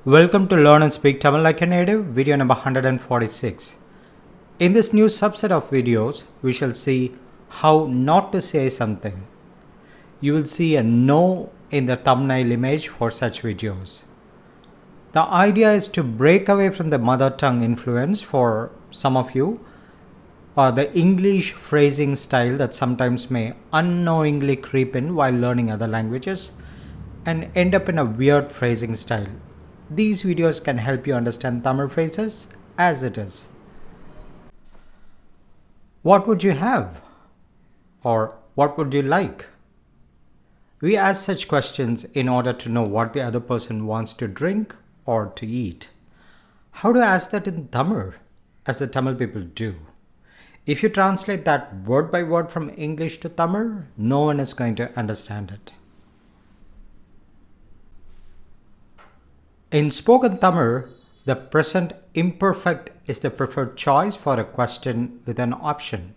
Welcome to Learn and Speak Tamil Like a Native, video number 146. In this new subset of videos, we shall see how not to say something. You will see a no in the thumbnail image for such videos. The idea is to break away from the mother tongue influence for some of you, or the English phrasing style that sometimes may unknowingly creep in while learning other languages and end up in a weird phrasing style. These videos can help you understand Tamil phrases as it is. What would you have? Or what would you like? We ask such questions in order to know what the other person wants to drink or to eat. How to ask that in Tamil, as the Tamil people do? If you translate that word by word from English to Tamil, no one is going to understand it. In spoken Tamil, the present imperfect is the preferred choice for a question with an option.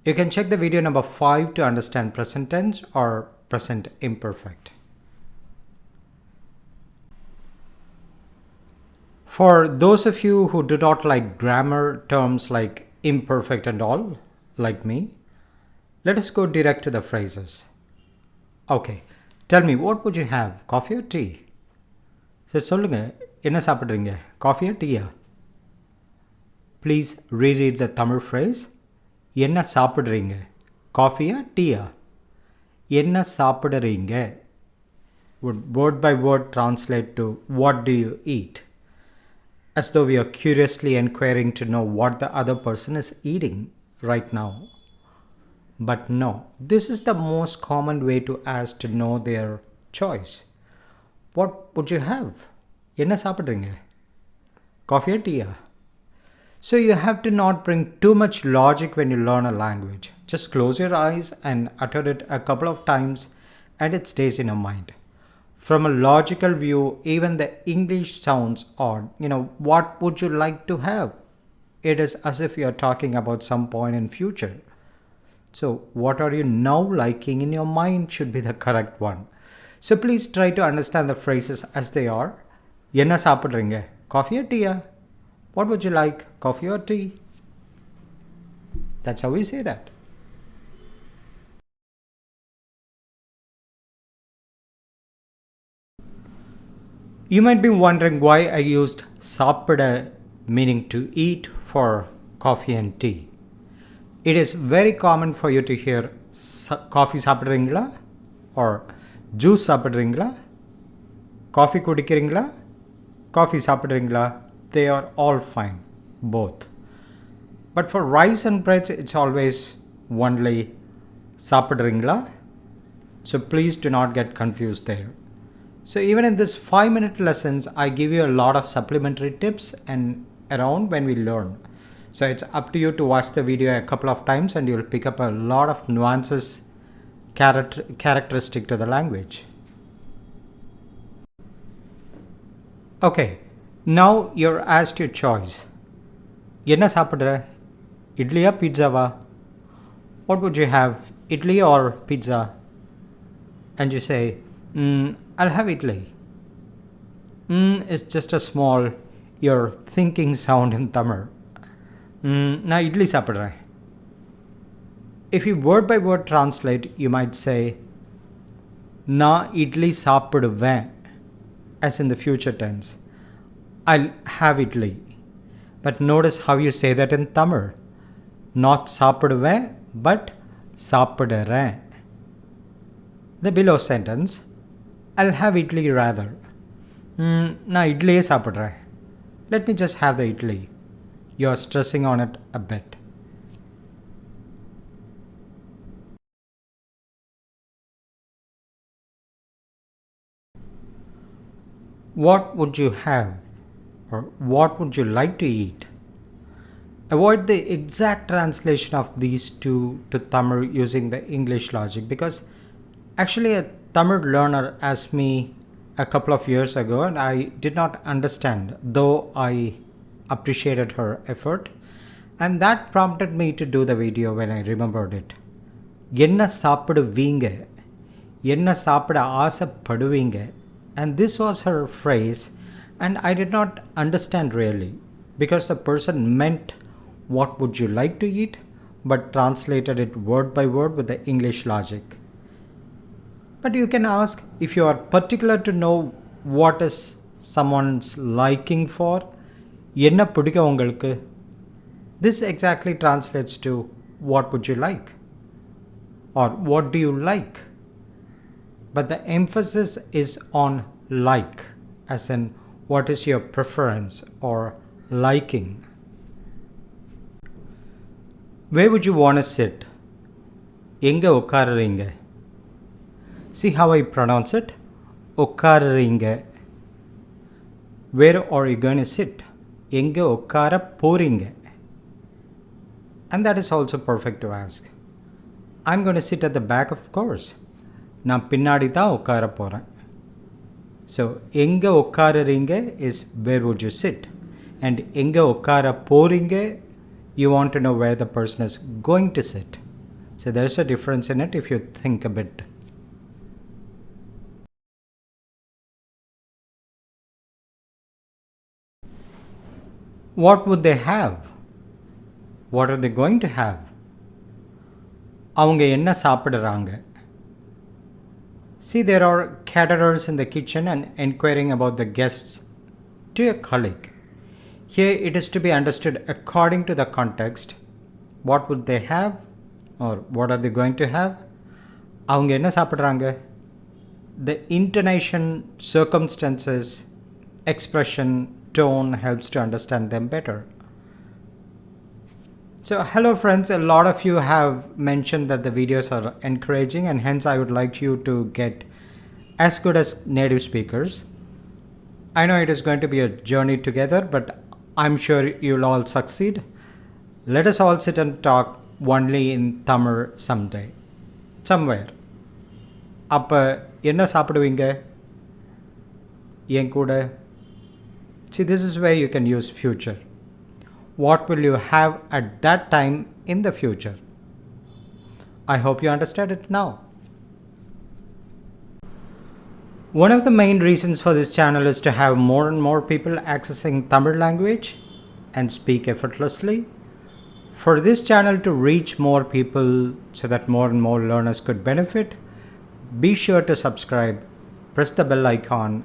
You can check the video number 5 to understand present tense or present imperfect. For those of you who do not like grammar terms like imperfect and all, like me, let us go direct to the phrases. Okay, tell me, what would you have, coffee or tea? சரி சொல்லுங்க, என்ன சாப்பிட்றீங்க, காஃபியா டீயா? Please reread the Tamil phrase. என்ன சாப்பிட்றீங்க, காஃபியா டீயா? என்ன சாப்பிட்றீங்க would word by word translate to what do you eat? As though we are curiously inquiring to know what the other person is eating right now. But no, this is the most common way to ask to know their choice. What would you have? என்ன சாப்பிட்றீங்க, காஃபியா டீயா? So you have to not bring too much logic when you learn a language. Just close your eyes and utter it a couple of times and it stays in your mind. From a logical view, even the English sounds odd. What would you like to have? It is as if you are talking about some point in future. So what are you now liking in your mind should be the correct one. So please try to understand the phrases as they are. என்ன சாப்பிட்றீங்க, காஃபியா டீயா? What would you like, coffee or tea? That's how we say that. You might be wondering why I used சாப்பிட meaning to eat for coffee and tea. It is very common for you to hear coffee சாப்பிட்றீங்களா or juice சாப்பிட்றீங்களா, coffee குடிக்கிறீங்களா, coffee சாப்பிட்றீங்களா. They are all fine, both. But for rice and breads, it's always only சாப்பிட்றீங்களா. So please do not get confused there. So even in this 5-minute lessons, I give you a lot of supplementary tips and around when we learn. So it's up to you to watch the video a couple of times and you'll pick up a lot of nuances characteristic to the language. Okay, now you're asked your choice. என்ன சாப்பிட்ற, இட்லியா பீட்சாவா? What would you have, idli or pizza? And you say, I'll have idli. Is just a small, your thinking sound in Tamil. நான் இட்லி சாப்பிட்றேன். If you word by word translate, you might say, நான் இட்லி சாப்பிடுவேன், as in the future tense. I'll have idli. But notice how you say that in Tamil. Not சாப்பிடுவேன், but சாப்பிடுறேன். The below sentence, I'll have idli rather. நான் இட்லியே சாப்பிட்றேன். Let me just have the idli. You're stressing on it a bit. What would you have? Or what would you like to eat? Avoid the exact translation of these two to Tamil using the English logic, because actually a Tamil learner asked me a couple of years ago and I did not understand, though I appreciated her effort, and that prompted me to do the video when I remembered it. என்ன சாப்பிடுவீங்க, என்ன சாப்பிட ஆசைப்படுவீங்க. And this was her phrase and I did not understand really, because the person meant what would you like to eat, but translated it word by word with the English logic. But you can ask, if you are particular to know what is someone's liking for, என்ன பிடிக்கும் உங்களுக்கு? This exactly translates to what would you like or what do you like? But the emphasis is on like, as in what is your preference or liking. Where would you want to sit? எங்க உட்காருறீங்க? See how I pronounce it? உட்காருறீங்க. Where are you going to sit? எங்க உட்கார போறீங்க? And that is also perfect to ask. I'm going to sit at the back, of course. நான் பின்னாடி தான் உட்கார போறேன். So எங்க உட்காருறீங்க is where would you sit, and எங்க உட்கார போறீங்க, you want to know where the person is going to sit. So there's a difference in it if you think a bit. What would they have? What are they going to have? அவங்க என்ன சாப்பிடுறாங்க? See, there are caterers in the kitchen and inquiring about the guests to a colleague. Here it is to be understood according to the context. What would they have or what are they going to have? அவங்க என்ன சாப்பிடுறாங்க? The intonation, circumstances, expression, tone helps to understand them better. So hello friends, a lot of you have mentioned that the videos are encouraging, and hence I would like you to get as good as native speakers. I know it is going to be a journey together, but I'm sure you'll all succeed. Let us all sit and talk only in Tamil someday, somewhere. அப்ப என்ன சாப்பிடுவீங்க? என் கூட? See, this is where you can use future. What will you have at that time in the future? I hope you understand it now. One of the main reasons for this channel is to have more and more people accessing Tamil language and speak effortlessly. For this channel to reach more people so that more and more learners could benefit, be sure to subscribe, press the bell icon,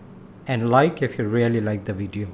and like if you really like the video.